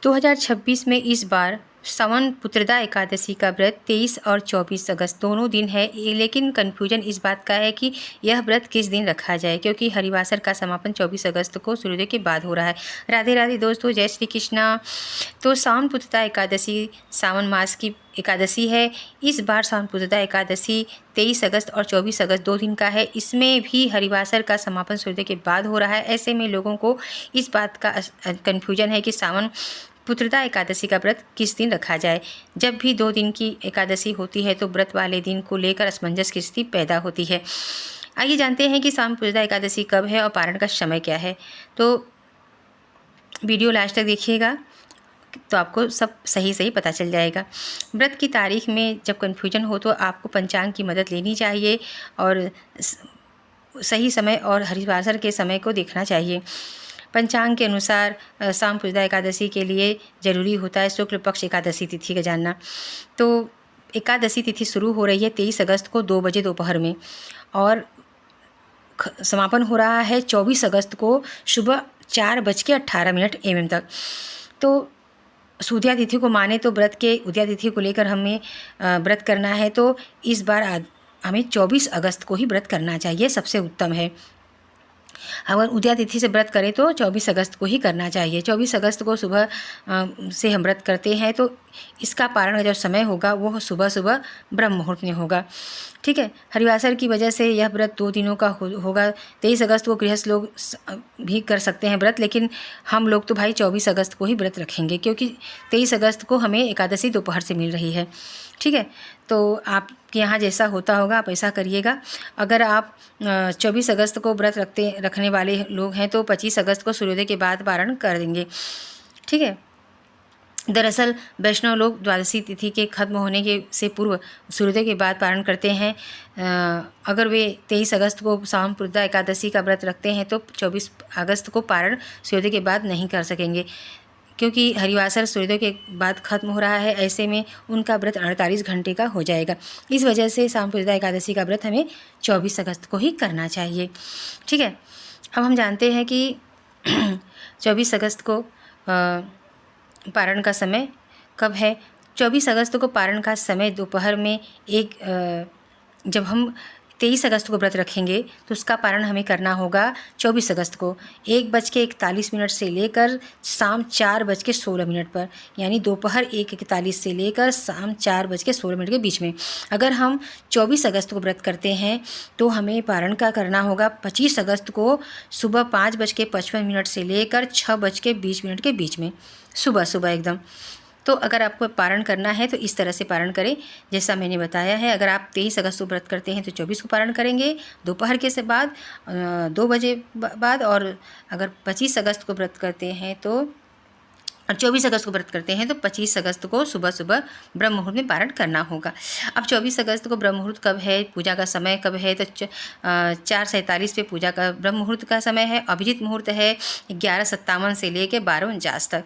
2026 में इस बार सावन पुत्रदा एकादशी का व्रत 23 और 24 अगस्त दोनों दिन है, लेकिन कन्फ्यूजन इस बात का है कि यह व्रत किस दिन रखा जाए, क्योंकि हरिवासर का समापन 24 अगस्त को सूर्योदय के बाद हो रहा है। राधे राधे दोस्तों, जय श्री कृष्णा। तो सावन पुत्रदा एकादशी सावन मास की एकादशी है। इस बार सावन पुत्रदा एकादशी 23 अगस्त और 24 अगस्त 2 दिन का है। इसमें भी हरिवासर का समापन सूर्योदय के बाद हो रहा है। ऐसे में लोगों को इस बात का कन्फ्यूजन है कि सावन पुत्रदा एकादशी का व्रत किस दिन रखा जाए। जब भी 2 दिन की एकादशी होती है तो व्रत वाले दिन को लेकर असमंजस की स्थिति पैदा होती है। आइए जानते हैं कि सावन पुत्रदा एकादशी कब है और पारण का समय क्या है। तो वीडियो लास्ट तक देखिएगा तो आपको सब सही पता चल जाएगा। व्रत की तारीख में जब कन्फ्यूजन हो तो आपको पंचांग की मदद लेनी चाहिए और सही समय और हरिवासर के समय को देखना चाहिए। पंचांग के अनुसार सावन पुत्रदा एकादशी के लिए ज़रूरी होता है शुक्ल पक्ष एकादशी तिथि का जानना। तो एकादशी तिथि शुरू हो रही है 23 अगस्त को 2 बजे दोपहर में और समापन हो रहा है 24 अगस्त को सुबह 4:18 AM तक। तो उद्या तिथि को माने तो व्रत के उद्या तिथि को लेकर हमें व्रत करना है, तो इस बार हमें 24 अगस्त को ही व्रत करना चाहिए, सबसे उत्तम है। अगर उद्या तिथि से व्रत करें तो 24 अगस्त को ही करना चाहिए। 24 अगस्त को सुबह से हम व्रत करते हैं तो इसका पारण का जो समय होगा वो सुबह ब्रह्म मुहूर्त में होगा। ठीक है, हरिवासर की वजह से यह व्रत 2 दिनों का होगा। 23 अगस्त को गृहस्थ लोग भी कर सकते हैं व्रत, लेकिन हम लोग तो भाई 24 अगस्त को ही व्रत रखेंगे, क्योंकि 23 अगस्त को हमें एकादशी दोपहर से मिल रही है। ठीक है, तो आपके यहाँ जैसा होता होगा आप ऐसा करिएगा। अगर आप 24 अगस्त को व्रत रखने वाले लोग हैं तो 25 अगस्त को सूर्योदय के बाद पारण कर देंगे। ठीक है, दरअसल वैष्णव लोग द्वादशी तिथि के खत्म होने के से पूर्व सूर्योदय के बाद पारण करते हैं। अगर वे 23 अगस्त को सावन पुत्रदा एकादशी का व्रत रखते हैं तो 24 अगस्त को पारण सूर्योदय के बाद नहीं कर सकेंगे, क्योंकि हरिवासर सूर्योदय के बाद खत्म हो रहा है। ऐसे में उनका व्रत 48 घंटे का हो जाएगा। इस वजह से सावन पुत्रदा एकादशी का व्रत हमें 24 अगस्त को ही करना चाहिए। ठीक है, अब हम जानते हैं कि 24 अगस्त को पारण का समय कब है। 24 अगस्त को पारण का समय दोपहर में जब हम 23 अगस्त को व्रत रखेंगे तो उसका पारण हमें करना होगा 24 अगस्त को 1:41 से लेकर शाम 4:16 पर, यानी दोपहर 1:41 से लेकर शाम 4:16 के बीच में। अगर हम 24 अगस्त को व्रत करते हैं तो हमें पारण का करना होगा 25 अगस्त को सुबह 5:55 से लेकर 6:20 के बीच में, सुबह एकदम। तो अगर आपको पारण करना है तो इस तरह से पारण करें जैसा मैंने बताया है। अगर आप 23 अगस्त को व्रत करते हैं तो 24 को पारण करेंगे दोपहर के से बाद 2 बजे बाद, और अगर 25 अगस्त को व्रत करते हैं तो और 24 अगस्त को व्रत करते हैं तो 25 अगस्त को सुबह ब्रह्म मुहूर्त में पारण करना होगा। अब 24 अगस्त को ब्रह्म मुहूर्त कब है, पूजा का समय कब है, तो 4:47 पे पूजा का ब्रह्म मुहूर्त का समय है। अभिजीत मुहूर्त है 11:57 से लेकर 12:49 तक।